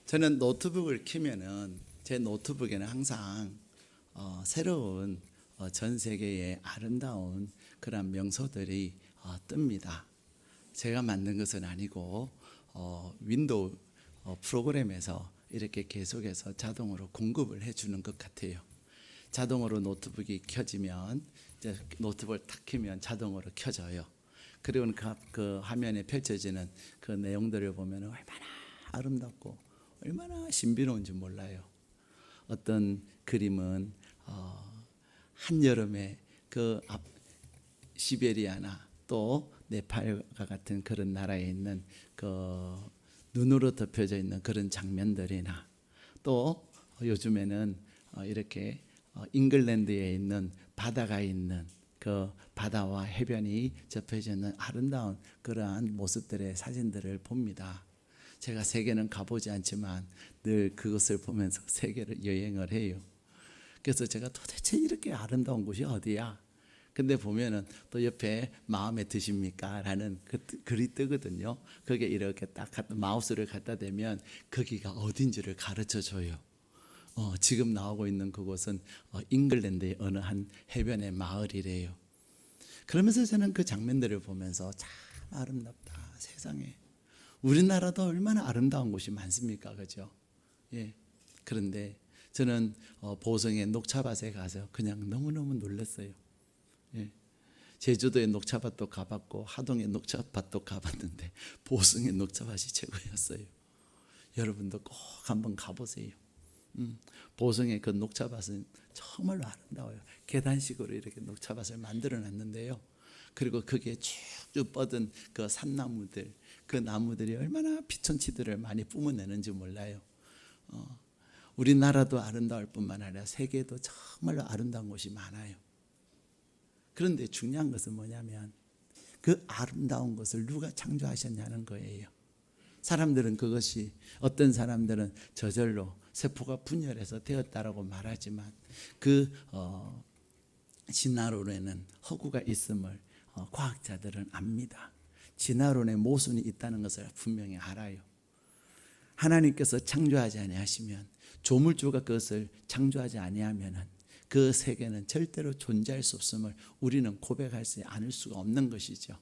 저는 노트북을 켜면은 제 노트북에는 항상 새로운 전 세계의 아름다운 그런 명소들이 뜹니다. 제가 만든 것은 아니고 윈도우 프로그램에서 이렇게 계속해서 자동으로 공급을 해주는 것 같아요. 자동으로 노트북이 켜지면 이제 노트북을 탁 켜면 자동으로 켜져요. 그리고 그 화면에 펼쳐지는 그 내용들을 보면 얼마나 아름답고 얼마나 신비로운지 몰라요. 어떤 그림은 한여름에 그 시베리아나 또 네팔과 같은 그런 나라에 있는 그 눈으로 덮여져 있는 그런 장면들이나 또 요즘에는 이렇게 잉글랜드에 있는 바다가 있는 그 바다와 해변이 접해져 있는 아름다운 그러한 모습들의 사진들을 봅니다. 제가 세계는 가보지 않지만 늘 그것을 보면서 세계를 여행을 해요. 그래서 제가 도대체 이렇게 아름다운 곳이 어디야? 근데 보면은 또 옆에 마음에 드십니까? 라는 글이 뜨거든요. 거기에 이렇게 딱 마우스를 갖다 대면 거기가 어딘지를 가르쳐 줘요. 지금 나오고 있는 그곳은 잉글랜드의 어느 한 해변의 마을이래요. 그러면서 저는 그 장면들을 보면서 참 아름답다. 세상에 우리나라도 얼마나 아름다운 곳이 많습니까? 그죠? 예. 그런데 저는 보성의 녹차밭에 가서 그냥 너무너무 놀랐어요. 예. 제주도의 녹차밭도 가봤고 하동의 녹차밭도 가봤는데 보성의 녹차밭이 최고였어요. 여러분도 꼭 한번 가보세요. 보성의 그 녹차밭은 정말로 아름다워요. 계단식으로 이렇게 녹차밭을 만들어 놨는데요. 그리고 거기에 쭉쭉 뻗은 그 산나무들, 그 나무들이 얼마나 피톤치드를 많이 뿜어내는지 몰라요. 우리나라도 아름다울 뿐만 아니라 세계도 정말로 아름다운 곳이 많아요. 그런데 중요한 것은 뭐냐면 그 아름다운 것을 누가 창조하셨냐는 거예요. 사람들은 그것이 어떤 사람들은 저절로 세포가 분열해서 되었다라고 말하지만 그 진화론에는 허구가 있음을 과학자들은 압니다. 진화론에 모순이 있다는 것을 분명히 알아요. 하나님께서 창조하지 아니하시면 조물주가 그것을 창조하지 아니하면은 그 세계는 절대로 존재할 수 없음을 우리는 고백하지 않을 수가 없는 것이죠.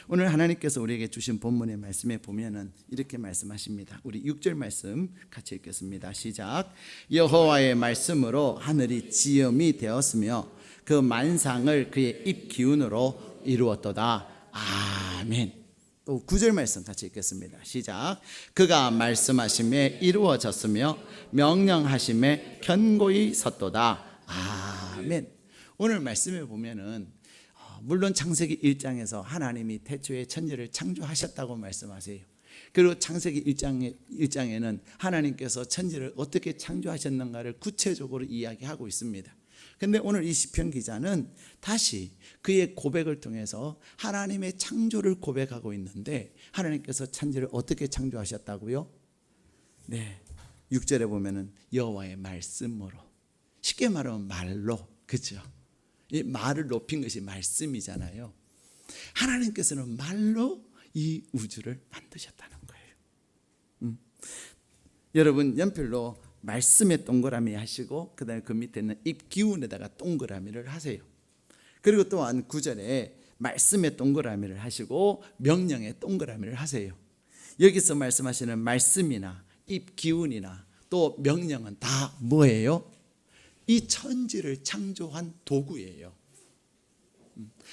오늘 하나님께서 우리에게 주신 본문의 말씀에 보면은 이렇게 말씀하십니다. 우리 6절 말씀 같이 읽겠습니다. 시작. 여호와의 말씀으로 하늘이 지음이 되었으며 그 만상을 그의 입 기운으로 이루었도다. 아멘. 또 9절 말씀 같이 읽겠습니다. 시작. 그가 말씀하심에 이루어졌으며 명령하심에 견고히 섰도다. 아멘. 오늘 말씀에 보면은 물론 창세기 1장에서 하나님이 태초에 천지를 창조하셨다고 말씀하세요. 그리고 창세기 1장에는 하나님께서 천지를 어떻게 창조하셨는가를 구체적으로 이야기하고 있습니다. 그런데 오늘 이 시편 기자는 다시 그의 고백을 통해서 하나님의 창조를 고백하고 있는데 하나님께서 천지를 어떻게 창조하셨다고요? 네, 6절에 보면은 여호와의 말씀으로, 쉽게 말하면 말로, 그렇죠? 이 말을 높인 것이 말씀이잖아요. 하나님께서는 말로 이 우주를 만드셨다는 거예요. 여러분 연필로 말씀에 동그라미 하시고 그 다음에 그 밑에 있는 입 기운에다가 동그라미를 하세요. 그리고 또한 9절에 말씀에 동그라미를 하시고 명령에 동그라미를 하세요. 여기서 말씀하시는 말씀이나 입 기운이나 또 명령은 다 뭐예요? 이 천지를 창조한 도구예요.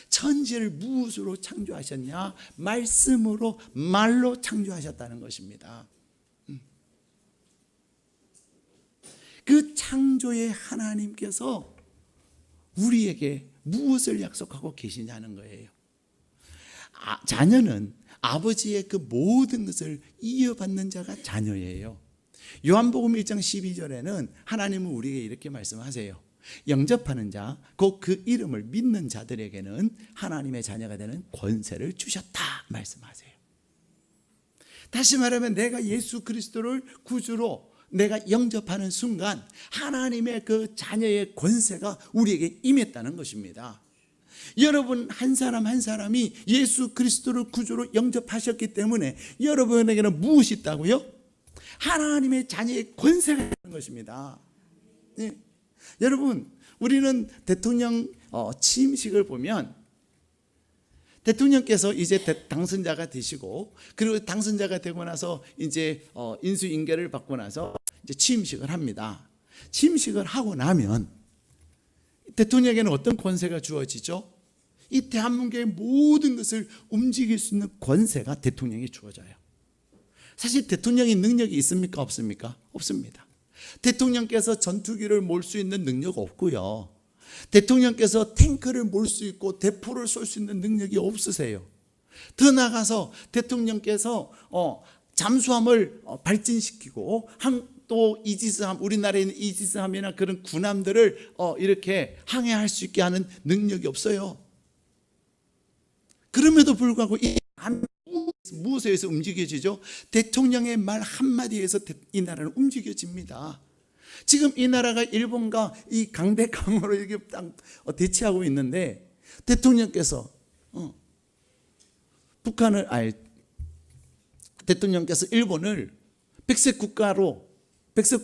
천지를 무엇으로 창조하셨냐? 말씀으로, 말로 창조하셨다는 것입니다. 그 창조의 하나님께서 우리에게 무엇을 약속하고 계시냐는 거예요. 자녀는 아버지의 그 모든 것을 이어받는 자가 자녀예요. 요한복음 1장 12절에는 하나님은 우리에게 이렇게 말씀하세요. 영접하는 자, 곧 그 이름을 믿는 자들에게는 하나님의 자녀가 되는 권세를 주셨다 말씀하세요. 다시 말하면 내가 예수 그리스도를 구주로 내가 영접하는 순간 하나님의 그 자녀의 권세가 우리에게 임했다는 것입니다. 여러분 한 사람 한 사람이 예수 그리스도를 구주로 영접하셨기 때문에 여러분에게는 무엇이 있다고요? 하나님의 자녀의 권세가 있는 것입니다. 네. 여러분, 우리는 대통령 취임식을 보면 대통령께서 이제 당선자가 되시고, 그리고 당선자가 되고 나서 이제 인수인계를 받고 나서 이제 취임식을 합니다. 취임식을 하고 나면 대통령에게는 어떤 권세가 주어지죠? 이 대한민국의 모든 것을 움직일 수 있는 권세가 대통령이 주어져요. 사실 대통령이 능력이 있습니까? 없습니까? 없습니다. 대통령께서 전투기를 몰 수 있는 능력 없고요. 대통령께서 탱크를 몰 수 있고 대포를 쏠 수 있는 능력이 없으세요. 더 나아가서 대통령께서 잠수함을 발진시키고 또 이지스함, 우리나라에 있는 이지스함이나 그런 군함들을 이렇게 항해할 수 있게 하는 능력이 없어요. 그럼에도 불구하고 이 무엇에서 움직여지죠? 대통령의 말 한마디에서 이 나라는 움직여집니다. 지금 이 나라가 일본과 이 강대강으로 이렇게 대치하고 있는데, 대통령께서 대통령께서 일본을 백색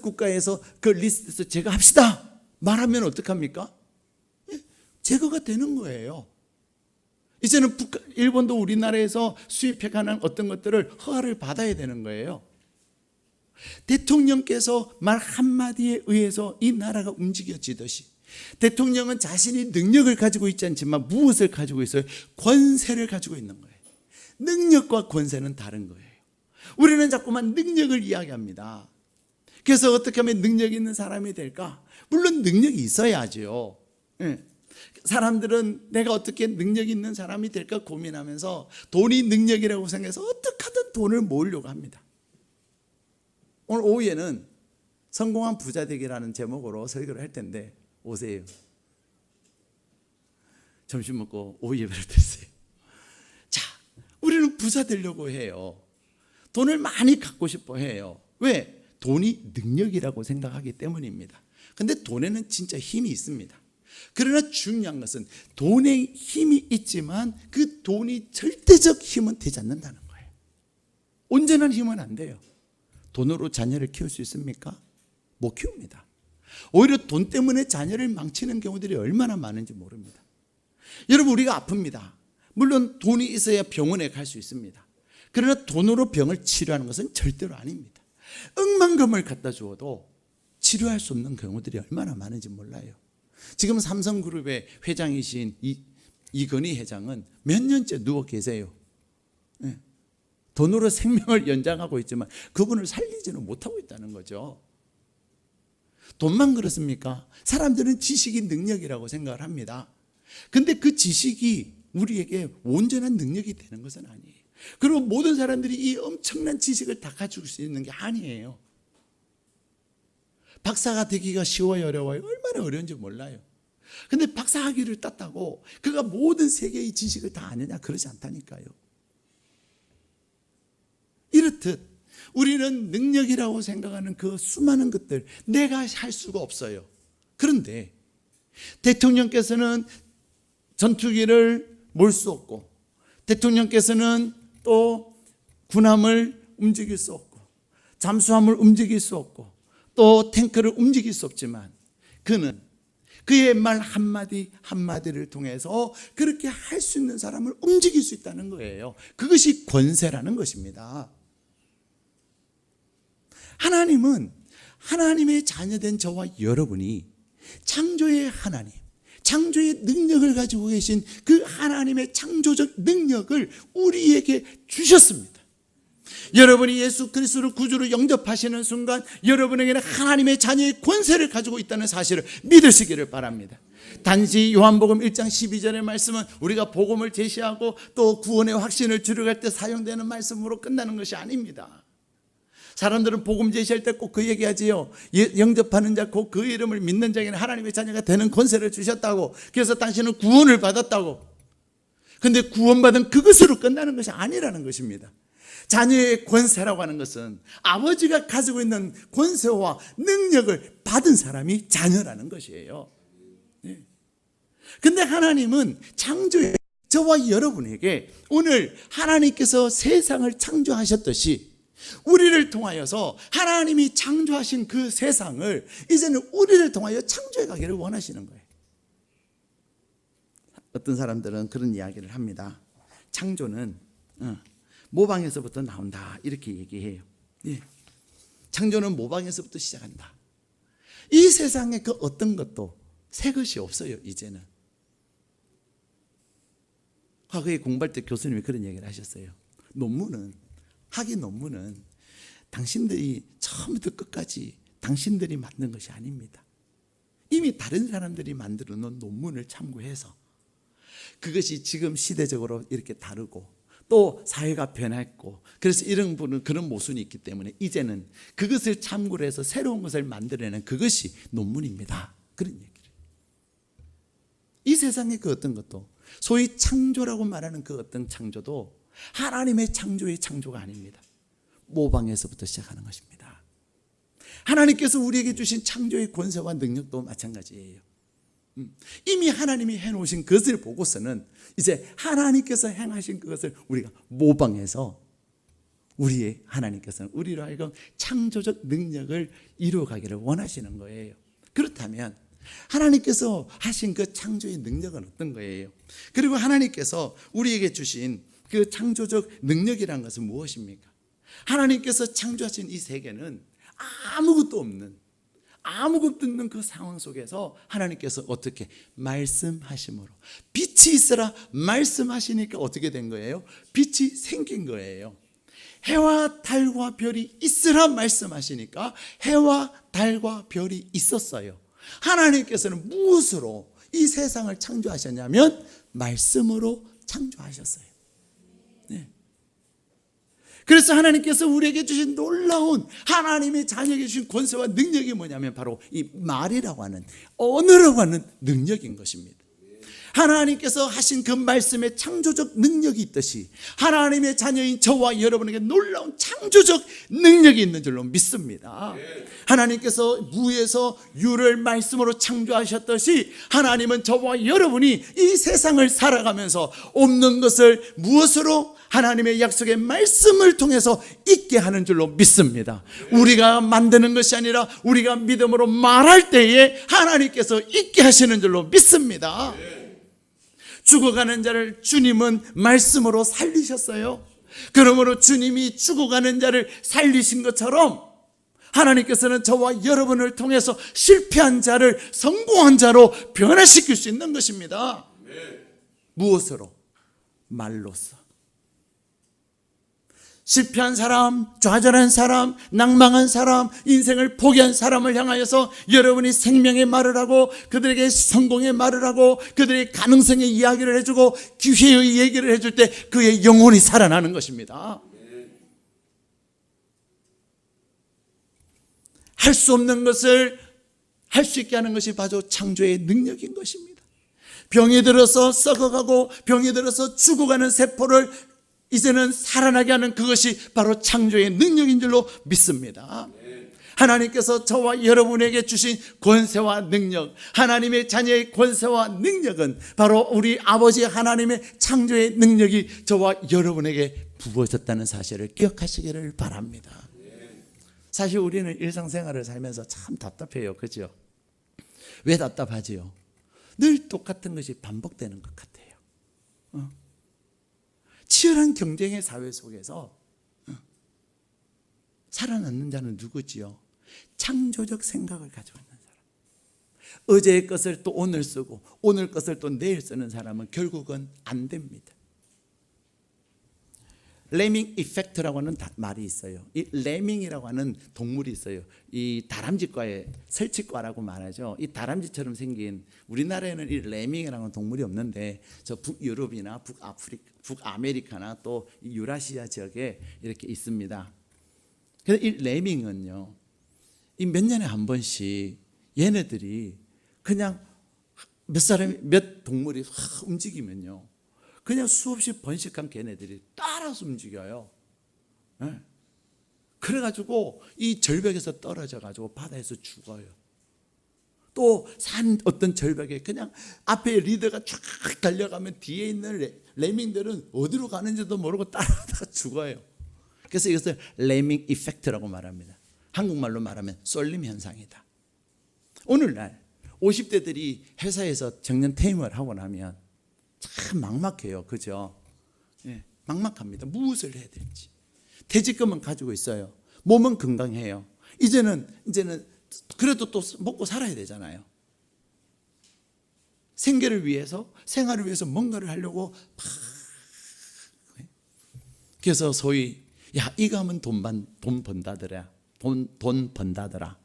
국가에서 그 리스트에서 제거합시다 말하면 어떡합니까? 제거가 되는 거예요. 이제는 일본도 우리나라에서 수입해가는 어떤 것들을 허가를 받아야 되는 거예요. 대통령께서 말 한마디에 의해서 이 나라가 움직여지듯이, 대통령은 자신이 능력을 가지고 있지 않지만 무엇을 가지고 있어요? 권세를 가지고 있는 거예요. 능력과 권세는 다른 거예요. 우리는 자꾸만 능력을 이야기합니다. 그래서 어떻게 하면 능력 있는 사람이 될까? 물론 능력이 있어야죠. 사람들은 내가 어떻게 능력 있는 사람이 될까 고민하면서 돈이 능력이라고 생각해서 어떻게 하든 돈을 모으려고 합니다. 오늘 오후에는 성공한 부자 되기라는 제목으로 설교를 할 텐데 오세요. 점심 먹고 오후 예배를 드세요. 자, 우리는 부자 되려고 해요. 돈을 많이 갖고 싶어 해요. 왜? 돈이 능력이라고 생각하기 때문입니다. 근데 돈에는 진짜 힘이 있습니다. 그러나 중요한 것은 돈에 힘이 있지만 그 돈이 절대적 힘은 되지 않는다는 거예요. 온전한 힘은 안 돼요. 돈으로 자녀를 키울 수 있습니까? 못 키웁니다. 오히려 돈 때문에 자녀를 망치는 경우들이 얼마나 많은지 모릅니다. 여러분, 우리가 아픕니다. 물론 돈이 있어야 병원에 갈 수 있습니다. 그러나 돈으로 병을 치료하는 것은 절대로 아닙니다. 억만금을 갖다 주어도 치료할 수 없는 경우들이 얼마나 많은지 몰라요. 지금 삼성그룹의 회장이신 이건희 회장은 몇 년째 누워 계세요. 돈으로 생명을 연장하고 있지만 그분을 살리지는 못하고 있다는 거죠. 돈만 그렇습니까? 사람들은 지식이 능력이라고 생각을 합니다. 근데 그 지식이 우리에게 온전한 능력이 되는 것은 아니에요. 그리고 모든 사람들이 이 엄청난 지식을 다 가지고 수 있는 게 아니에요. 박사가 되기가 쉬워요, 어려워요? 얼마나 어려운지 몰라요. 근데 박사 학위를 땄다고 그가 모든 세계의 지식을 다 아느냐? 그러지 않다니까요. 이렇듯 우리는 능력이라고 생각하는 그 수많은 것들 내가 할 수가 없어요. 그런데 대통령께서는 전투기를 몰 수 없고, 대통령께서는 또 군함을 움직일 수 없고, 잠수함을 움직일 수 없고, 또 탱크를 움직일 수 없지만 그는 그의 말 한마디 한마디를 통해서 그렇게 할 수 있는 사람을 움직일 수 있다는 거예요. 그것이 권세라는 것입니다. 하나님은 하나님의 자녀된 저와 여러분이 창조의 하나님, 창조의 능력을 가지고 계신 그 하나님의 창조적 능력을 우리에게 주셨습니다. 여러분이 예수 그리스도를 구주로 영접하시는 순간 여러분에게는 하나님의 자녀의 권세를 가지고 있다는 사실을 믿으시기를 바랍니다. 단지 요한복음 1장 12절의 말씀은 우리가 복음을 제시하고 또 구원의 확신을 주려갈 때 사용되는 말씀으로 끝나는 것이 아닙니다. 사람들은 복음 제시할 때 꼭 그 얘기하지요. 영접하는 자 곧 그 이름을 믿는 자에게는 하나님의 자녀가 되는 권세를 주셨다고. 그래서 당신은 구원을 받았다고. 그런데 구원받은 그것으로 끝나는 것이 아니라는 것입니다. 자녀의 권세라고 하는 것은 아버지가 가지고 있는 권세와 능력을 받은 사람이 자녀라는 것이에요. 그런데 하나님은 창조의 저와 여러분에게 오늘 하나님께서 세상을 창조하셨듯이 우리를 통하여서 하나님이 창조하신 그 세상을 이제는 우리를 통하여 창조해 가기를 원하시는 거예요. 어떤 사람들은 그런 이야기를 합니다. 창조는 모방에서부터 나온다 이렇게 얘기해요. 예. 창조는 모방에서부터 시작한다. 이 세상에 그 어떤 것도 새 것이 없어요. 이제는 과거에 공부할 때 교수님이 그런 얘기를 하셨어요. 학위 논문은 당신들이 처음부터 끝까지 당신들이 만든 것이 아닙니다. 이미 다른 사람들이 만들어 놓은 논문을 참고해서 그것이 지금 시대적으로 이렇게 다르고 또 사회가 변했고 그래서 이런 분은 그런 모순이 있기 때문에 이제는 그것을 참고로 해서 새로운 것을 만들어내는 그것이 논문입니다. 그런 얘기를. 이 세상의 그 어떤 것도 소위 창조라고 말하는 그 어떤 창조도 하나님의 창조의 창조가 아닙니다. 모방에서부터 시작하는 것입니다. 하나님께서 우리에게 주신 창조의 권세와 능력도 마찬가지예요. 이미 하나님이 해놓으신 것을 보고서는 이제 하나님께서 행하신 그것을 우리가 모방해서 우리의 하나님께서는 우리로 하여금 창조적 능력을 이루어가기를 원하시는 거예요. 그렇다면 하나님께서 하신 그 창조의 능력은 어떤 거예요? 그리고 하나님께서 우리에게 주신 그 창조적 능력이라는 것은 무엇입니까? 하나님께서 창조하신 이 세계는 아무것도 없는 그 상황 속에서 하나님께서 어떻게 말씀하심으로 빛이 있으라 말씀하시니까 어떻게 된 거예요? 빛이 생긴 거예요. 해와 달과 별이 있으라 말씀하시니까 해와 달과 별이 있었어요. 하나님께서는 무엇으로 이 세상을 창조하셨냐면 말씀으로 창조하셨어요. 네. 그래서 하나님께서 우리에게 주신 놀라운 하나님의 자녀에게 주신 권세와 능력이 뭐냐면 바로 이 말이라고 하는 언어라고 하는 능력인 것입니다. 하나님께서 하신 그 말씀에 창조적 능력이 있듯이 하나님의 자녀인 저와 여러분에게 놀라운 창조적 능력이 있는 줄로 믿습니다. 하나님께서 무에서 유를 말씀으로 창조하셨듯이 하나님은 저와 여러분이 이 세상을 살아가면서 없는 것을 무엇으로? 하나님의 약속의 말씀을 통해서 있게 하는 줄로 믿습니다. 우리가 만드는 것이 아니라 우리가 믿음으로 말할 때에 하나님께서 있게 하시는 줄로 믿습니다. 죽어가는 자를 주님은 말씀으로 살리셨어요. 그러므로 주님이 죽어가는 자를 살리신 것처럼 하나님께서는 저와 여러분을 통해서 실패한 자를 성공한 자로 변화시킬 수 있는 것입니다. 무엇으로? 말로써. 실패한 사람, 좌절한 사람, 낭망한 사람, 인생을 포기한 사람을 향하여서 여러분이 생명의 말을 하고 그들에게 성공의 말을 하고 그들의 가능성의 이야기를 해주고 기회의 얘기를 해줄 때 그의 영혼이 살아나는 것입니다. 할 수 없는 것을 할 수 있게 하는 것이 바로 창조의 능력인 것입니다. 병이 들어서 썩어가고 병이 들어서 죽어가는 세포를 이제는 살아나게 하는 그것이 바로 창조의 능력인 줄로 믿습니다. 하나님께서 저와 여러분에게 주신 권세와 능력, 하나님의 자녀의 권세와 능력은 바로 우리 아버지 하나님의 창조의 능력이 저와 여러분에게 부어졌다는 사실을 기억하시기를 바랍니다. 사실 우리는 일상생활을 살면서 참 답답해요. 그죠? 왜 답답하지요? 늘 똑같은 것이 반복되는 것 같아요. 치열한 경쟁의 사회 속에서 살아남는 자는 누구지요? 창조적 생각을 가지고 있는 사람. 어제의 것을 또 오늘 쓰고 오늘 것을 또 내일 쓰는 사람은 결국은 안 됩니다. 레밍 이펙트라고 하는 말이 있어요. 이 레밍이라고 하는 동물이 있어요. 이 다람쥐과의 설치과라고 말하죠. 이 다람쥐처럼 생긴, 우리나라에는 이 레밍이라고 하는 동물이 없는데 저 북유럽이나 북아메리카나 또 유라시아 지역에 이렇게 있습니다. 그래서 이 레밍은요, 이 몇 년에 한 번씩 얘네들이 그냥 몇 동물이 확 움직이면요, 그냥 수없이 번식한 걔네들이 따라서 움직여요. 네. 그래가지고 이 절벽에서 떨어져가지고 바다에서 죽어요. 또 산 어떤 절벽에 그냥 앞에 리더가 쫙 달려가면 뒤에 있는 레밍들은 어디로 가는지도 모르고 따라다가 죽어요. 그래서 이것을 레밍 이펙트라고 말합니다. 한국말로 말하면 쏠림 현상이다. 오늘날 50대들이 회사에서 정년 퇴임을 하고 나면 참 막막해요. 그죠? 예, 막막합니다. 무엇을 해야 될지. 퇴직금은 가지고 있어요. 몸은 건강해요. 이제는 그래도 또 먹고 살아야 되잖아요. 생계를 위해서, 생활을 위해서 뭔가를 하려고 그래서 소위 야 이거 하면 돈 번다더라. 돈 번다더라.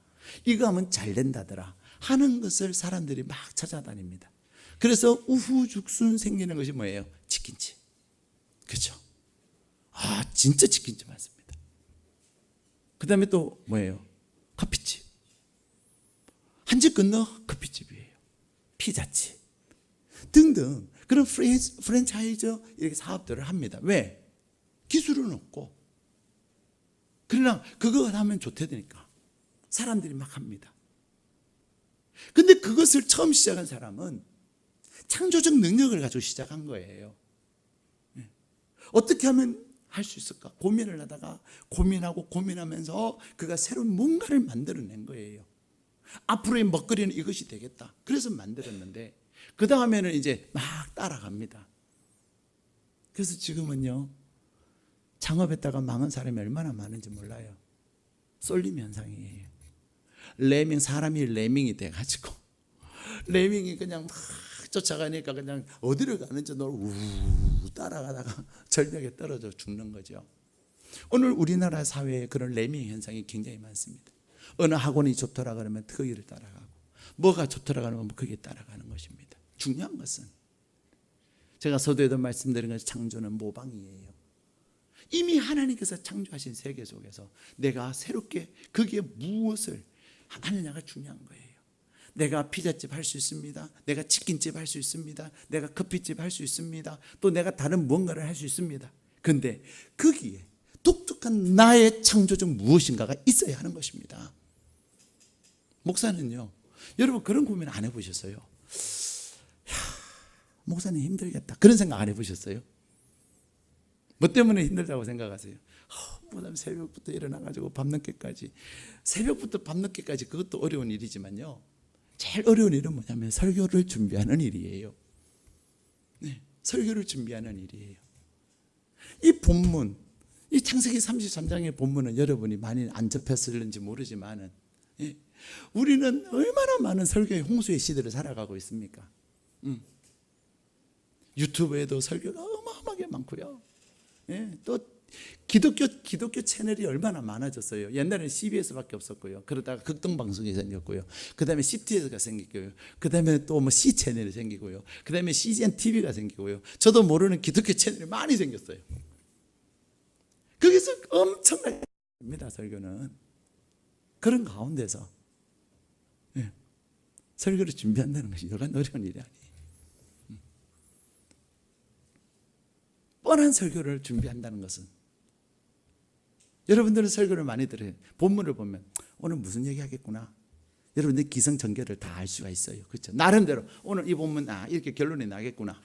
이거 하면 잘 된다더라 하는 것을 사람들이 막 찾아다닙니다. 그래서 우후죽순 생기는 것이 뭐예요? 치킨집. 그렇죠? 아 진짜 치킨집 맞습니다. 그 다음에 또 뭐예요? 커피집. 한 집 건너 커피집이에요. 피자집 등등 그런 프랜차이즈 이렇게 사업들을 합니다. 왜? 기술은 없고 그러나 그거 하면 좋다니까 사람들이 막 합니다. 근데 그것을 처음 시작한 사람은 창조적 능력을 가지고 시작한 거예요. 어떻게 하면 할 수 있을까? 고민을 하다가 고민하고 고민하면서 그가 새로운 뭔가를 만들어낸 거예요. 앞으로의 먹거리는 이것이 되겠다. 그래서 만들었는데 그 다음에는 이제 막 따라갑니다. 그래서 지금은요 창업했다가 망한 사람이 얼마나 많은지 몰라요. 쏠림 현상이에요. 레밍, 사람이 레밍이 돼가지고 레밍이 그냥 막 쫓아가니까 그냥 어디를 가는지 우 따라가다가 절벽에 떨어져 죽는 거죠. 오늘 우리나라 사회에 그런 레밍 현상이 굉장히 많습니다. 어느 학원이 좋더라 그러면 거기를 따라가고 뭐가 좋더라 그러면 거기에 따라가는 것입니다. 중요한 것은 제가 서두에도 말씀드린 것이 창조는 모방이에요. 이미 하나님께서 창조하신 세계 속에서 내가 새롭게 거기에 무엇을 하느냐가 중요한 거예요. 내가 피자집 할 수 있습니다. 내가 치킨집 할 수 있습니다. 내가 커피집 할 수 있습니다. 또 내가 다른 뭔가를 할 수 있습니다. 그런데 거기에 독특한 나의 창조적 무엇인가가 있어야 하는 것입니다. 목사는요, 여러분 그런 고민 안 해보셨어요? 목사님 힘들겠다 그런 생각 안 해보셨어요? 뭐 때문에 힘들다고 생각하세요? 목사님 새벽부터 일어나가지고 밤늦게까지 새벽부터 밤늦게까지 그것도 어려운 일이지만요 제일 어려운 일은 뭐냐면 설교를 준비하는 일이에요. 네, 설교를 준비하는 일이에요. 이 본문, 이 창세기 33장의 본문은 여러분이 많이 안 접했을는지 모르지만은 예, 우리는 얼마나 많은 설교의 홍수의 시대를 살아가고 있습니까? 유튜브에도 설교가 어마어마하게 많고요. 예, 또 기독교 채널이 얼마나 많아졌어요. 옛날에는 CBS밖에 없었고요. 그러다가 극동방송이 생겼고요. 그 다음에 CTS가 생겼고요. 그 다음에 또 뭐 C채널이 생기고요. 그 다음에 CGN TV가 생기고요. 저도 모르는 기독교 채널이 많이 생겼어요. 거기서 엄청나게 입니다. 설교는 그런 가운데서 예, 설교를 준비한다는 것이 여간 어려운 일이 아니에요. 뻔한 설교를 준비한다는 것은 여러분들은 설교를 많이 들어요. 본문을 보면 오늘 무슨 얘기 하겠구나. 여러분들 기성전결을 다 알 수가 있어요. 그렇죠? 나름대로 오늘 이 본문 이렇게 결론이 나겠구나.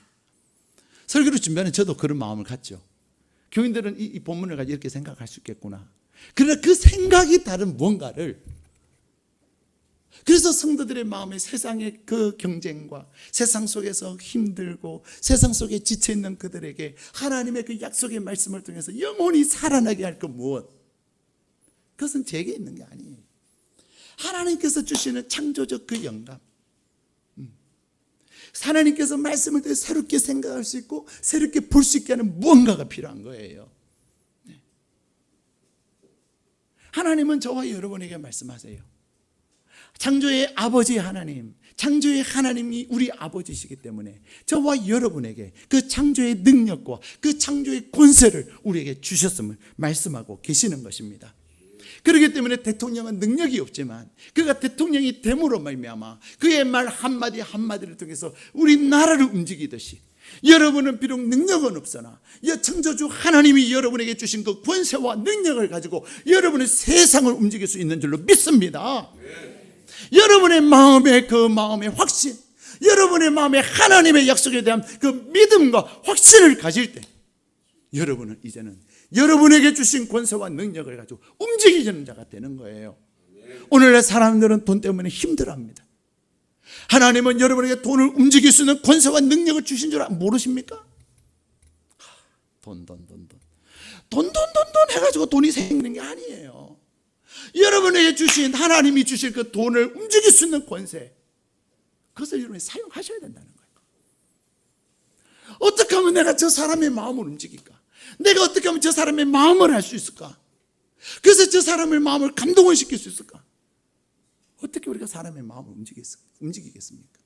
설교를 준비하는 저도 그런 마음을 갖죠. 교인들은 이 본문을 가지고 이렇게 생각할 수 있겠구나. 그러나 그 생각이 다른 뭔가를 그래서 성도들의 마음에 세상의 그 경쟁과 세상 속에서 힘들고 세상 속에 지쳐있는 그들에게 하나님의 그 약속의 말씀을 통해서 영혼이 살아나게 할 그 무엇? 그것은 제게 있는 게 아니에요. 하나님께서 주시는 창조적 그 영감, 하나님께서 말씀을 통해 새롭게 생각할 수 있고 새롭게 볼 수 있게 하는 무언가가 필요한 거예요. 하나님은 저와 여러분에게 말씀하세요. 창조의 아버지 하나님, 창조의 하나님이 우리 아버지시기 때문에 저와 여러분에게 그 창조의 능력과 그 창조의 권세를 우리에게 주셨음을 말씀하고 계시는 것입니다. 그렇기 때문에 대통령은 능력이 없지만 그가 대통령이 됨으로 말미암아 그의 말 한마디 한마디를 통해서 우리 나라를 움직이듯이 여러분은 비록 능력은 없으나 창조주 하나님이 여러분에게 주신 그 권세와 능력을 가지고 여러분의 세상을 움직일 수 있는 줄로 믿습니다. 여러분의 마음에 그 마음의 확신, 여러분의 마음에 하나님의 약속에 대한 그 믿음과 확신을 가질 때 여러분은 이제는 여러분에게 주신 권세와 능력을 가지고 움직이는 자가 되는 거예요. 오늘날 사람들은 돈 때문에 힘들어합니다. 하나님은 여러분에게 돈을 움직일 수 있는 권세와 능력을 주신 줄 모르십니까? 돈 해가지고 돈이 생기는 게 아니에요. 여러분에게 주신, 하나님이 주신 그 돈을 움직일 수 있는 권세, 그것을 여러분이 사용하셔야 된다는 거예요. 어떻게 하면 내가 저 사람의 마음을 움직일까? 내가 어떻게 하면 저 사람의 마음을 할 수 있을까? 그래서 저 사람의 마음을 감동을 시킬 수 있을까? 어떻게 우리가 사람의 마음을 움직이겠습니까?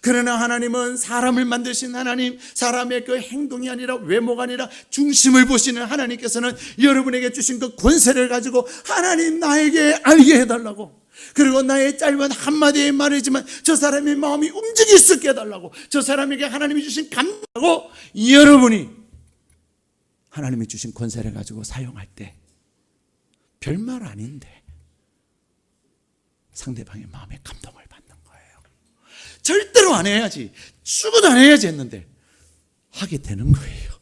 그러나 하나님은 사람을 만드신 하나님, 사람의 그 행동이 아니라 외모가 아니라 중심을 보시는 하나님께서는 여러분에게 주신 그 권세를 가지고 하나님 나에게 알게 해달라고, 그리고 나의 짧은 한마디의 말이지만 저 사람의 마음이 움직일 수 있게 해달라고, 저 사람에게 하나님이 주신 감동하고 여러분이 하나님이 주신 권세를 가지고 사용할 때 별말 아닌데 상대방의 마음에 감동을 받는 거예요. 절대로 안 해야지, 죽어도 안 해야지 했는데 하게 되는 거예요.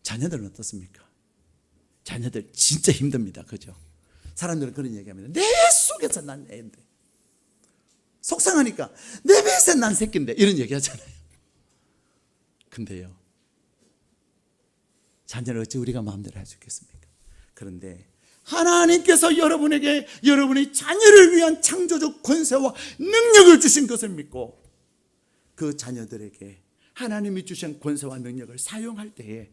자녀들은 어떻습니까? 자녀들 진짜 힘듭니다. 그죠? 사람들은 그런 얘기합니다. 내 속에서 난 애인데, 속상하니까 내 배에서 난 새끼인데, 이런 얘기 하잖아요. 근데요, 자녀를 어찌 우리가 마음대로 할 수 있겠습니까? 그런데 하나님께서 여러분에게 여러분의 자녀를 위한 창조적 권세와 능력을 주신 것을 믿고 그 자녀들에게 하나님이 주신 권세와 능력을 사용할 때에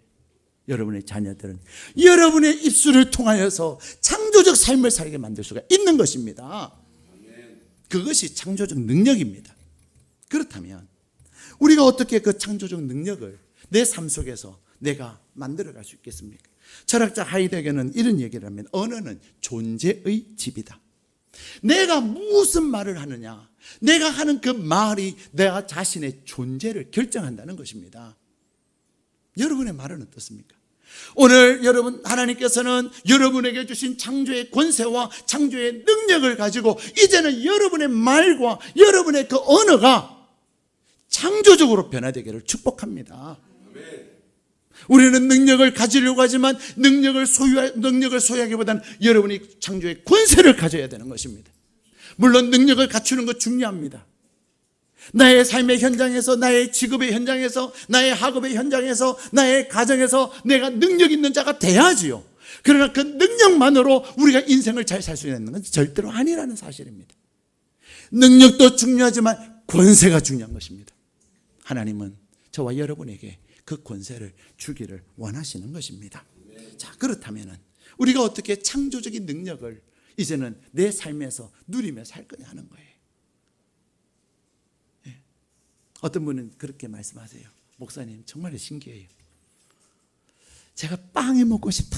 여러분의 자녀들은 여러분의 입술을 통하여서 창조적 삶을 살게 만들 수가 있는 것입니다. 그것이 창조적 능력입니다. 그렇다면 우리가 어떻게 그 창조적 능력을 내 삶 속에서 내가 만들어갈 수 있겠습니까? 철학자 하이데거는 이런 얘기를 합니다. 언어는 존재의 집이다. 내가 무슨 말을 하느냐, 내가 하는 그 말이 내가 자신의 존재를 결정한다는 것입니다. 여러분의 말은 어떻습니까? 오늘 여러분, 하나님께서는 여러분에게 주신 창조의 권세와 창조의 능력을 가지고 이제는 여러분의 말과 여러분의 그 언어가 창조적으로 변화되기를 축복합니다. 우리는 능력을 가지려고 하지만 능력을 소유하기보다는 여러분이 창조의 권세를 가져야 되는 것입니다. 물론 능력을 갖추는 것 중요합니다. 나의 삶의 현장에서, 나의 직업의 현장에서, 나의 학업의 현장에서, 나의 가정에서 내가 능력 있는 자가 돼야지요. 그러나 그 능력만으로 우리가 인생을 잘 살 수 있는 건 절대로 아니라는 사실입니다. 능력도 중요하지만 권세가 중요한 것입니다. 하나님은 저와 여러분에게 그 권세를 주기를 원하시는 것입니다. 자, 그렇다면 우리가 어떻게 창조적인 능력을 이제는 내 삶에서 누리며 살 거냐 하는 거예요. 예. 어떤 분은 그렇게 말씀하세요. 목사님, 정말 신기해요. 제가 빵이 먹고 싶다.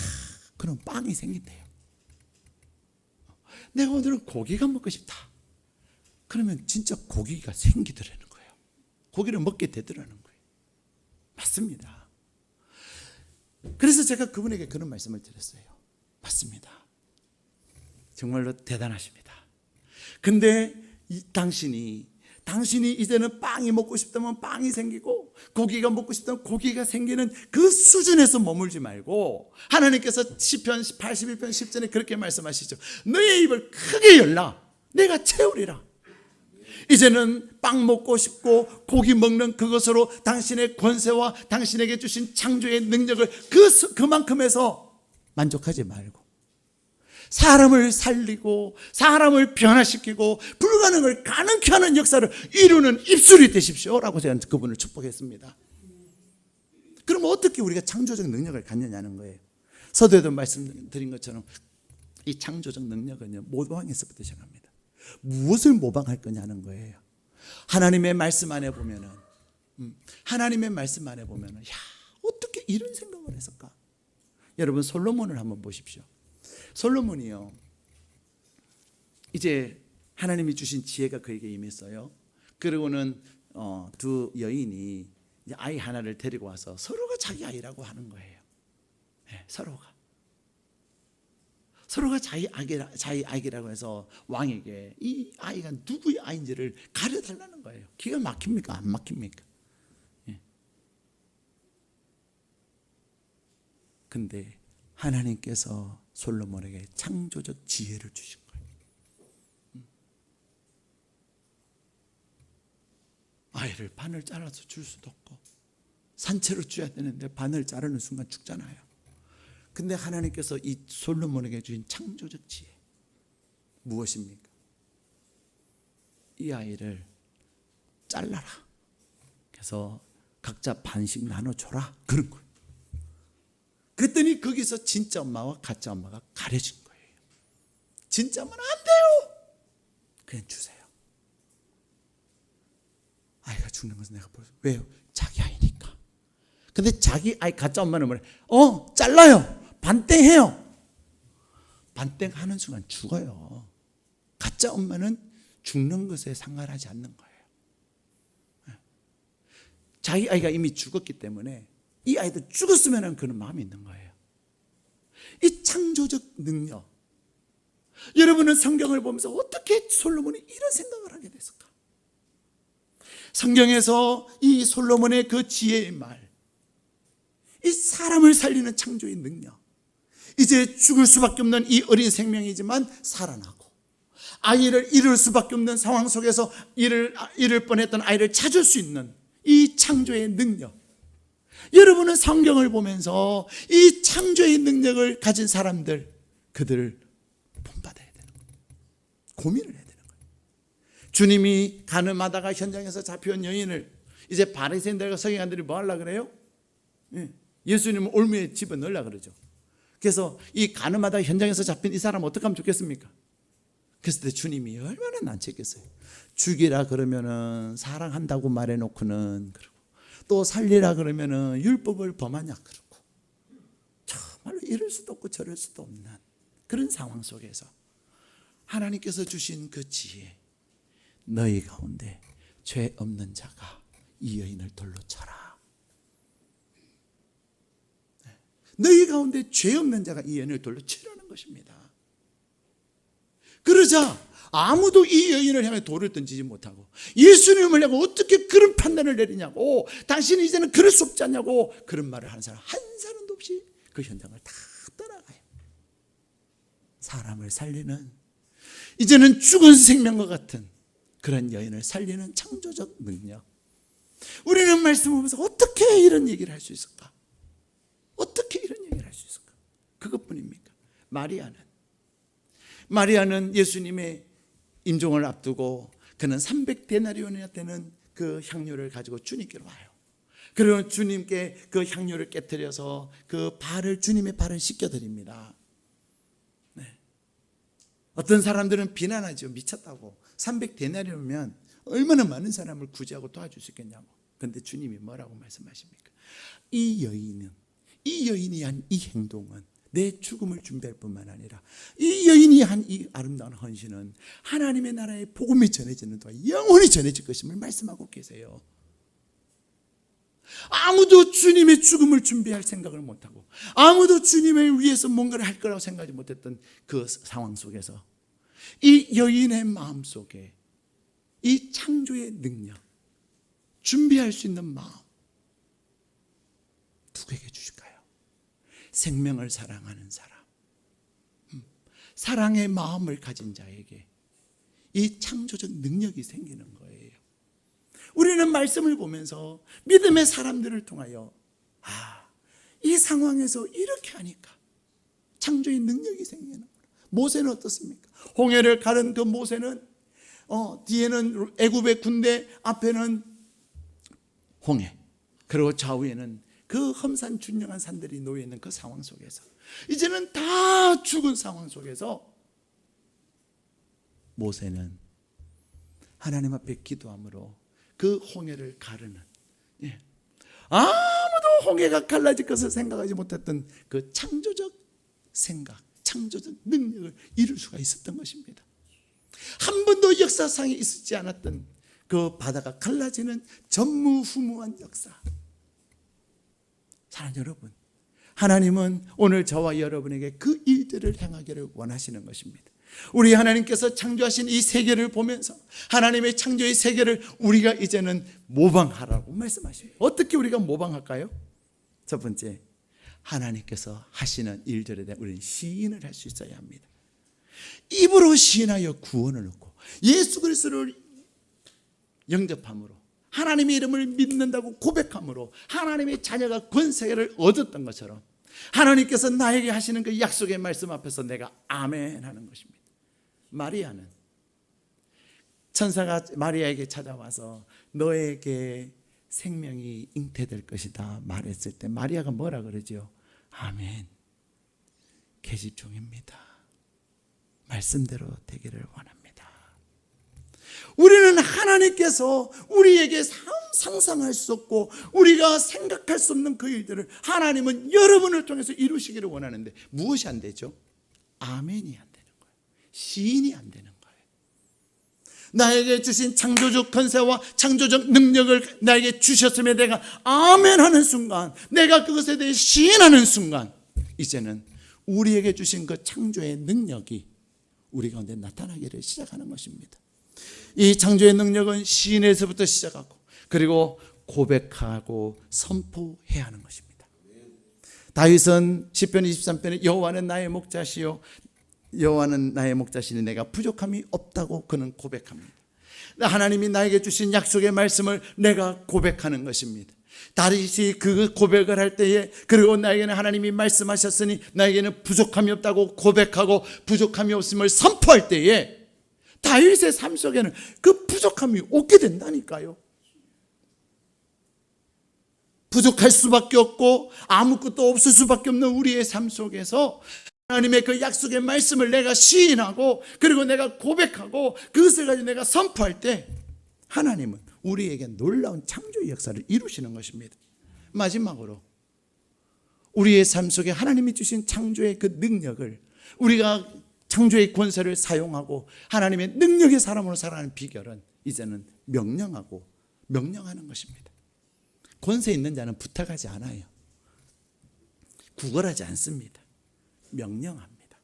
그럼 빵이 생긴대요. 내가 오늘은 고기가 먹고 싶다. 그러면 진짜 고기가 생기더라는 거예요. 고기를 먹게 되더라는 거예요. 맞습니다. 그래서 제가 그분에게 그런 말씀을 드렸어요. 맞습니다. 정말로 대단하십니다. 근데 당신이 이제는 빵이 먹고 싶다면 빵이 생기고 고기가 먹고 싶다면 고기가 생기는 그 수준에서 머물지 말고, 하나님께서 시편 81편 10절에 그렇게 말씀하시죠. 너의 입을 크게 열라, 내가 채우리라. 이제는 빵 먹고 싶고 고기 먹는 그것으로 당신의 권세와 당신에게 주신 창조의 능력을 그만큼에서 만족하지 말고 사람을 살리고 사람을 변화시키고 불가능을 가능케 하는 역사를 이루는 입술이 되십시오라고 제가 그분을 축복했습니다. 그럼 어떻게 우리가 창조적 능력을 갖느냐는 거예요. 서두에도 말씀드린 것처럼 이 창조적 능력은요, 모방에서부터 시작합니다. 무엇을 모방할 거냐는 거예요. 하나님의 말씀 안에 보면은, 야, 어떻게 이런 생각을 했을까? 여러분, 솔로몬을 한번 보십시오. 솔로몬이요, 이제 하나님이 주신 지혜가 그에게 임했어요. 그리고는 두 여인이 이제 아이 하나를 데리고 와서 서로가 자기 아이라고 하는 거예요. 네, 서로가 자기 아기라고 해서 왕에게 이 아이가 누구의 아이인지를 가려달라는 거예요. 기가 막힙니까? 안 막힙니까? 예. 근데 하나님께서 솔로몬에게 창조적 지혜를 주신 거예요. 아이를 반을 잘라서 줄 수도 없고 산채로 줘야 되는데 반을 자르는 순간 죽잖아요. 근데 하나님께서 이 솔로몬에게 주신 창조적 지혜 무엇입니까? 이 아이를 잘라라. 그래서 각자 반씩 나눠줘라. 그런 거예요. 그랬더니 거기서 진짜 엄마와 가짜 엄마가 가려진 거예요. 진짜 엄마는 안 돼요. 그냥 주세요. 아이가 죽는 것은 내가 보여요. 왜요? 자기 아이니까. 근데 자기 아이 가짜 엄마는 뭐래? 잘라요. 반땡해요. 반땡하는 순간 죽어요. 가짜 엄마는 죽는 것에 상관하지 않는 거예요. 자기 아이가 이미 죽었기 때문에 이 아이도 죽었으면 하는 그런 마음이 있는 거예요. 이 창조적 능력. 여러분은 성경을 보면서 어떻게 솔로몬이 이런 생각을 하게 됐을까? 성경에서 이 솔로몬의 그 지혜의 말, 이 사람을 살리는 창조의 능력, 이제 죽을 수밖에 없는 이 어린 생명이지만 살아나고 아이를 잃을 수밖에 없는 상황 속에서 잃을 뻔했던 아이를 찾을 수 있는 이 창조의 능력. 여러분은 성경을 보면서 이 창조의 능력을 가진 사람들, 그들을 본받아야 되는 거예요. 고민을 해야 되는 거예요. 주님이 가늠하다가 현장에서 잡혀온 여인을 이제 바리새인들과 서기관들이 뭐 하려고 그래요? 예수님은 올무에 집어넣으려고 그러죠. 그래서 이 가늠하다가 현장에서 잡힌 이 사람 어떻게 하면 좋겠습니까? 그랬을 때 주님이 얼마나 난처했겠어요. 죽이라 그러면은 사랑한다고 말해놓고는 그러고 또 살리라 그러면은 율법을 범하냐 그러고 정말로 이럴 수도 없고 저럴 수도 없는 그런 상황 속에서 하나님께서 주신 그 지혜, 너희 가운데 죄 없는 자가 이 여인을 돌로 쳐라. 너희 가운데 죄 없는 자가 이 여인을 돌로 치라는 것입니다. 그러자 아무도 이 여인을 향해 돌을 던지지 못하고 예수님을 향해 어떻게 그런 판단을 내리냐고, 당신은 이제는 그럴 수 없지 않냐고 그런 말을 하는 사람 한 사람도 없이 그 현장을 다 떠나가요. 사람을 살리는, 이제는 죽은 생명과 같은 그런 여인을 살리는 창조적 능력. 우리는 말씀을 보면서 어떻게 이런 얘기를 할 수 있을까? 어떻게 이런 얘기를 할 수 있을까? 그것뿐입니까? 마리아는 예수님의 임종을 앞두고 그는 300데나리온이나 되는 그 향료를 가지고 주님께로 와요. 그리고 주님께 그 향료를 깨뜨려서 그 발을, 주님의 발을 씻겨드립니다. 네. 어떤 사람들은 비난하죠. 미쳤다고. 300데나리온이면 얼마나 많은 사람을 구제하고 도와줄 수 있겠냐고. 그런데 주님이 뭐라고 말씀하십니까? 이 여인이 한 이 행동은 내 죽음을 준비할 뿐만 아니라 이 여인이 한 이 아름다운 헌신은 하나님의 나라의 복음이 전해지는 동안 영원히 전해질 것임을 말씀하고 계세요. 아무도 주님의 죽음을 준비할 생각을 못하고 아무도 주님을 위해서 뭔가를 할 거라고 생각하지 못했던 그 상황 속에서 이 여인의 마음속에 이 창조의 능력, 준비할 수 있는 마음 누구에게 주실까요? 생명을 사랑하는 사람, 사랑의 마음을 가진 자에게 이 창조적 능력이 생기는 거예요. 우리는 말씀을 보면서 믿음의 사람들을 통하여 이 상황에서 이렇게 하니까 창조의 능력이 생기는 거예요. 모세는 어떻습니까? 홍해를 가른 그 모세는 뒤에는 애굽의 군대, 앞에는 홍해, 그리고 좌우에는 그 험산 준영한 산들이 놓여있는 그 상황 속에서 이제는 다 죽은 상황 속에서 모세는 하나님 앞에 기도함으로 그 홍해를 가르는, 아무도 홍해가 갈라질 것을 생각하지 못했던 그 창조적 생각, 창조적 능력을 이룰 수가 있었던 것입니다. 한 번도 역사상에 있지 않았던 그 바다가 갈라지는 전무후무한 역사. 사랑하는 여러분, 하나님은 오늘 저와 여러분에게 그 일들을 행하기를 원하시는 것입니다. 우리 하나님께서 창조하신 이 세계를 보면서 하나님의 창조의 세계를 우리가 이제는 모방하라고 말씀하십니다. 어떻게 우리가 모방할까요? 첫 번째, 하나님께서 하시는 일들에 대해 우리는 시인을 할 수 있어야 합니다. 입으로 시인하여 구원을 얻고 예수 그리스도를 영접함으로 하나님의 이름을 믿는다고 고백함으로 하나님의 자녀가 권세를 얻었던 것처럼 하나님께서 나에게 하시는 그 약속의 말씀 앞에서 내가 아멘 하는 것입니다. 마리아는 천사가 마리아에게 찾아와서 너에게 생명이 잉태될 것이다 말했을 때 마리아가 뭐라 그러죠? 아멘, 계집 중입니다. 말씀대로 되기를 원합니다. 우리는 하나님께서 우리에게 상상할 수 없고 우리가 생각할 수 없는 그 일들을 하나님은 여러분을 통해서 이루시기를 원하는데 무엇이 안 되죠? 아멘이 안 되는 거예요. 시인이 안 되는 거예요. 나에게 주신 창조적 권세와 창조적 능력을 나에게 주셨으면 내가 아멘 하는 순간, 내가 그것에 대해 시인하는 순간, 이제는 우리에게 주신 그 창조의 능력이 우리 가운데 나타나기를 시작하는 것입니다. 이 창조의 능력은 시인에서부터 시작하고 그리고 고백하고 선포해야 하는 것입니다. 다윗은 시편 23편에 여호와는 나의 목자시요 여호와는 나의 목자시니 내가 부족함이 없다고 그는 고백합니다. 하나님이 나에게 주신 약속의 말씀을 내가 고백하는 것입니다. 다윗이 그 고백을 할 때에 그리고 나에게는 하나님이 말씀하셨으니 나에게는 부족함이 없다고 고백하고 부족함이 없음을 선포할 때에 다윗의 삶 속에는 그 부족함이 없게 된다니까요. 부족할 수밖에 없고 아무것도 없을 수밖에 없는 우리의 삶 속에서 하나님의 그 약속의 말씀을 내가 시인하고 그리고 내가 고백하고 그것을 가지고 내가 선포할 때 하나님은 우리에게 놀라운 창조의 역사를 이루시는 것입니다. 마지막으로 우리의 삶 속에 하나님이 주신 창조의 그 능력을 우리가 창조의 권세를 사용하고 하나님의 능력의 사람으로 살아가는 비결은 이제는 명령하고 명령하는 것입니다. 권세 있는 자는 부탁하지 않아요. 구걸하지 않습니다. 명령합니다.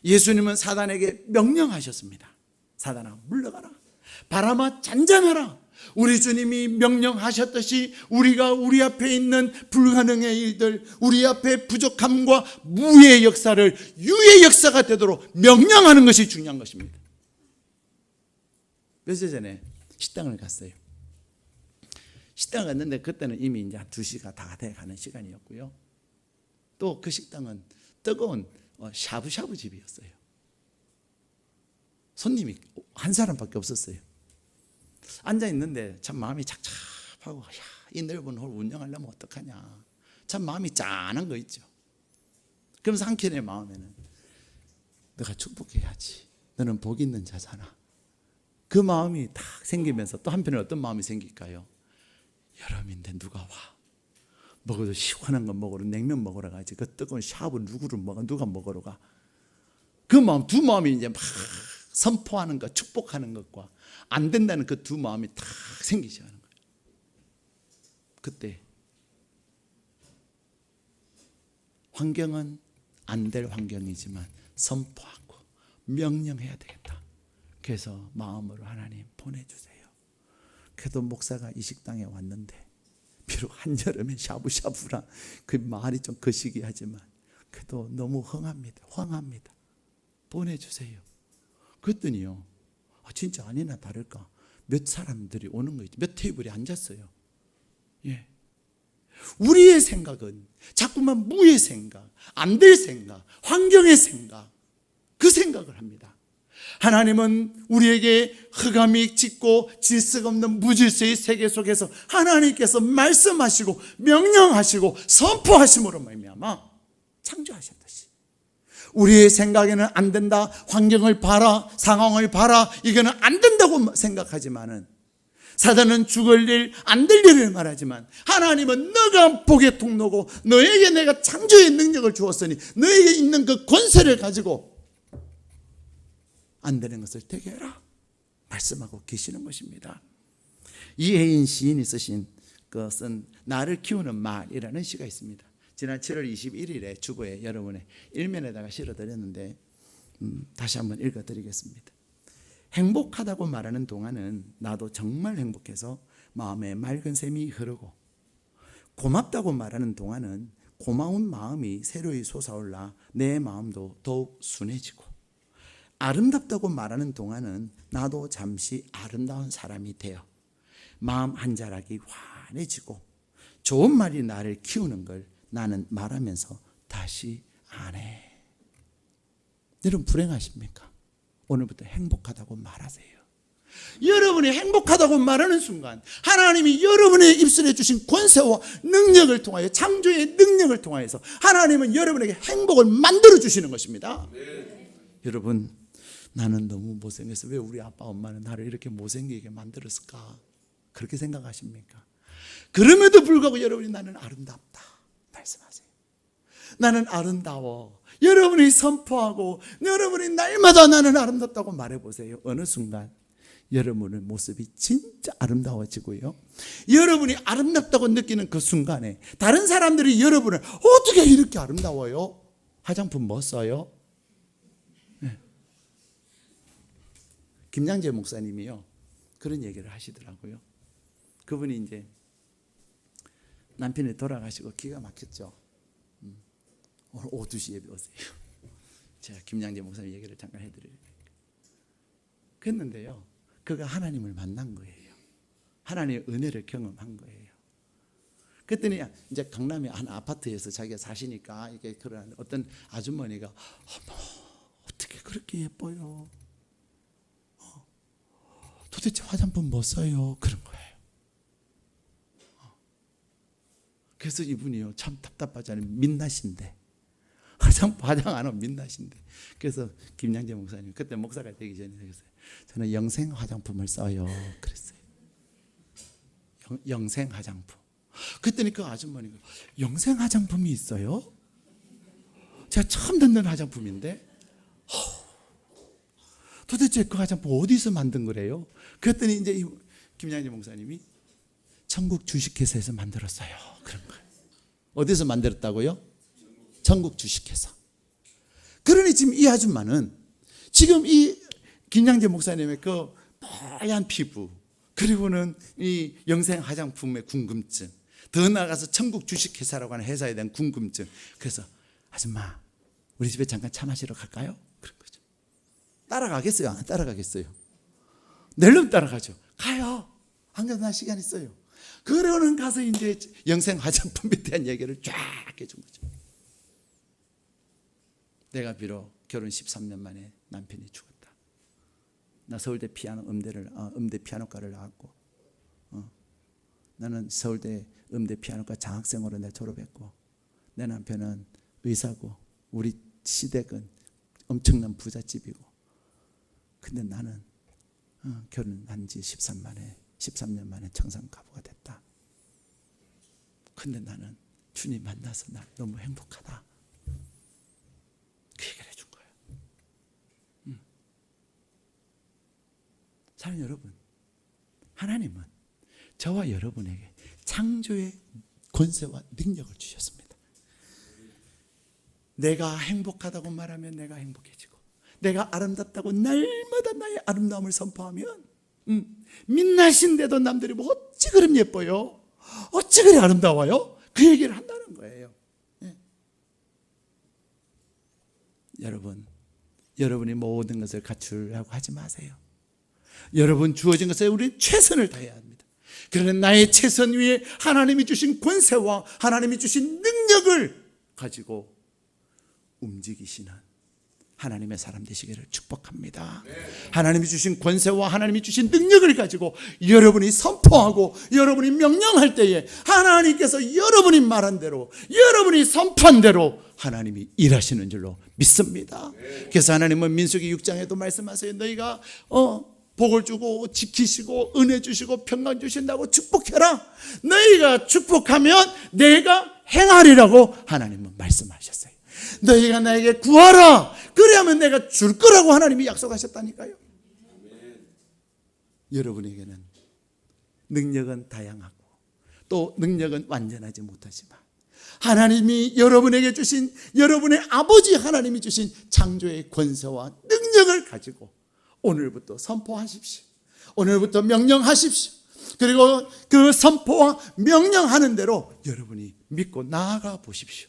예수님은 사단에게 명령하셨습니다. 사단아 물러가라. 바람아 잔잔하라. 우리 주님이 명령하셨듯이 우리가 우리 앞에 있는 불가능의 일들, 우리 앞에 부족함과 무의 역사를 유의 역사가 되도록 명령하는 것이 중요한 것입니다. 며칠 전에 식당을 갔어요. 식당을 갔는데 그때는 이미 이제 2시가 다 돼가는 시간이었고요. 또 그 식당은 뜨거운 샤브샤브 집이었어요. 손님이 한 사람밖에 없었어요. 앉아 있는데 참 마음이 착잡하고 이 넓은 홀 운영하려면 어떡하냐. 참 마음이 짠한 거 있죠. 그러면서 한켠의 마음에는 너가 축복해야지. 너는 복 있는 자잖아. 그 마음이 딱 생기면서 또 한편에 어떤 마음이 생길까요? 여름인데 누가 와. 먹어도 시원한 거 먹으러 냉면 먹으러 가지. 그 뜨거운 샤브 누가 먹으러 가. 그 마음 두 마음이 이제 막 선포하는 것, 축복하는 것과 안 된다는 그 두 마음이 딱 생기지 않은 거예요. 그때 환경은 안 될 환경이지만 선포하고 명령해야 되겠다. 그래서 마음으로 하나님 보내주세요. 그래도 목사가 이 식당에 왔는데 비록 한여름에 샤브샤브라 그 말이 좀 거시기 하지만 그래도 너무 황합니다. 보내주세요. 그랬더니요, 진짜 아니나 다를까 몇 사람들이 오는 거 있죠. 몇 테이블에 앉았어요. 예. 우리의 생각은 자꾸만 무의 생각, 안 될 생각, 환경의 생각, 그 생각을 합니다. 하나님은 우리에게 흑암이 짙고 질서가 없는 무질서의 세계 속에서 하나님께서 말씀하시고 명령하시고 선포하심으로 말미암아 창조하셨듯이 우리의 생각에는 안 된다, 환경을 봐라, 상황을 봐라, 이거는 안 된다고 생각하지만은 사단은 죽을 일, 안 될 일을 말하지만 하나님은 너가 복의 통로고 너에게 내가 창조의 능력을 주었으니 너에게 있는 그 권세를 가지고 안 되는 것을 되게 해라 말씀하고 계시는 것입니다. 이혜인 시인이 쓰신 것은 나를 키우는 말이라는 시가 있습니다. 지난 7월 21일에 주보에 여러분의 일면에다가 실어드렸는데 다시 한번 읽어드리겠습니다. 행복하다고 말하는 동안은 나도 정말 행복해서 마음에 맑은 샘이 흐르고 고맙다고 말하는 동안은 고마운 마음이 새로이 솟아올라 내 마음도 더욱 순해지고, 아름답다고 말하는 동안은 나도 잠시 아름다운 사람이 되어 마음 한 자락이 환해지고, 좋은 말이 나를 키우는 걸 나는 말하면서 다시 안 해. 여러분 불행하십니까? 오늘부터 행복하다고 말하세요. 여러분이 행복하다고 말하는 순간 하나님이 여러분의 입술에 주신 권세와 능력을 통하여, 창조의 능력을 통하여서 하나님은 여러분에게 행복을 만들어 주시는 것입니다. 여러분, 나는 너무 못생겨서 왜 우리 아빠 엄마는 나를 이렇게 못생기게 만들었을까? 그렇게 생각하십니까? 그럼에도 불구하고 여러분이 나는 아름답다 말씀하세요. 나는 아름다워. 여러분이 선포하고 여러분이 날마다 나는 아름답다고 말해보세요. 어느 순간 여러분의 모습이 진짜 아름다워지고요, 여러분이 아름답다고 느끼는 그 순간에 다른 사람들이 여러분을 어떻게 이렇게 아름다워요? 화장품 뭐 써요? 네. 김양재 목사님이요 그런 얘기를 하시더라고요. 그분이 이제 남편이 돌아가시고 기가 막혔죠. 오늘 오후 2시에 오세요. 제가 김양재 목사님 얘기를 잠깐 해드려요. 그랬는데요, 그가 하나님을 만난 거예요. 하나님의 은혜를 경험한 거예요. 그랬더니 이제 강남의 한 아파트에서 자기가 사시니까 이게 그런 어떤 아주머니가 어머 어떻게 그렇게 예뻐요? 도대체 화장품 뭐 써요? 그런 거예요. 그래서 이분이요 참 답답하잖아요. 민낯인데 화장 안 하면 민낯인데. 그래서 김양재 목사님 그때 목사가 되기 전에 그랬어요. 저는 영생 화장품을 써요. 그랬어요. 영생 화장품. 그랬더니 그 아주머니가 영생 화장품이 있어요? 제가 처음 듣는 화장품인데 도대체 그 화장품 어디서 만든 거래요? 그랬더니 이제 김양재 목사님이 천국 주식회사에서 만들었어요. 그런 거예요. 어디서 만들었다고요? 천국 주식회사. 그러니 지금 이 아줌마는 지금 이 김양재 목사님의 그 뽀얀 피부, 그리고는 이 영생 화장품의 궁금증, 더 나아가서 천국 주식회사라고 하는 회사에 대한 궁금증. 그래서 아줌마 우리 집에 잠깐 차 마시러 갈까요? 그런 거죠. 따라가겠어요? 안 따라가겠어요? 낼름 따라가죠. 가요. 안 가도 나 시간 있어요. 그러고는 가서 이제 영생 화장품에 대한 얘기를 쫙 해준 거죠. 내가 비록 결혼 13년 만에 남편이 죽었다. 나 서울대 음대 피아노과를 나왔고, 나는 서울대 음대 피아노과 장학생으로 내 졸업했고, 내 남편은 의사고, 우리 시댁은 엄청난 부잣집이고, 근데 나는 결혼한 지 13년 만에 청산가부가 됐다. 근데 나는 주님 만나서 나 너무 행복하다. 그 얘기를 해준 거예요. 사랑하는 여러분, 하나님은 저와 여러분에게 창조의 권세와 능력을 주셨습니다. 내가 행복하다고 말하면 내가 행복해지고, 내가 아름답다고 날마다 나의 아름다움을 선포하면 민낯인데도 남들이 뭐 어찌 그럼 예뻐요? 어찌 그리 아름다워요? 그 얘기를 한다는 거예요. 네. 여러분, 여러분이 모든 것을 갖추려고 하지 마세요. 여러분 주어진 것에 우리는 최선을 다해야 합니다. 그러나 나의 최선 위에 하나님이 주신 권세와 하나님이 주신 능력을 가지고 움직이시는 하나님의 사람 되시기를 축복합니다. 하나님이 주신 권세와 하나님이 주신 능력을 가지고 여러분이 선포하고 여러분이 명령할 때에 하나님께서 여러분이 말한 대로, 여러분이 선포한 대로 하나님이 일하시는 줄로 믿습니다. 그래서 하나님은 민수기 6장에도 말씀하세요. 너희가 복을 주고 지키시고 은혜 주시고 평강 주신다고 축복해라. 너희가 축복하면 내가 행하리라고 하나님은 말씀하셨어요. 너희가 나에게 구하라. 그래야만 내가 줄 거라고 하나님이 약속하셨다니까요. 여러분에게는 능력은 다양하고 또 능력은 완전하지 못하지만 하나님이 여러분에게 주신, 여러분의 아버지 하나님이 주신 창조의 권세와 능력을 가지고 오늘부터 선포하십시오. 오늘부터 명령하십시오. 그리고 그 선포와 명령하는 대로 여러분이 믿고 나아가 보십시오.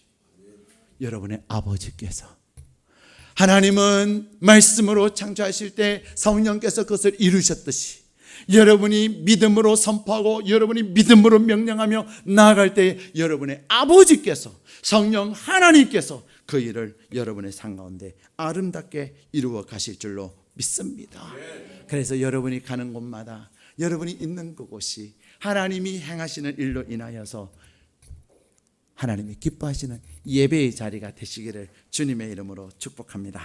여러분의 아버지께서. 하나님은 말씀으로 창조하실 때 성령께서 그것을 이루셨듯이 여러분이 믿음으로 선포하고 여러분이 믿음으로 명령하며 나아갈 때 여러분의 아버지께서, 성령 하나님께서 그 일을 여러분의 삶 가운데 아름답게 이루어 가실 줄로 믿습니다. 그래서 여러분이 가는 곳마다, 여러분이 있는 그곳이 하나님이 행하시는 일로 인하여서 하나님이 기뻐하시는 예배의 자리가 되시기를 주님의 이름으로 축복합니다.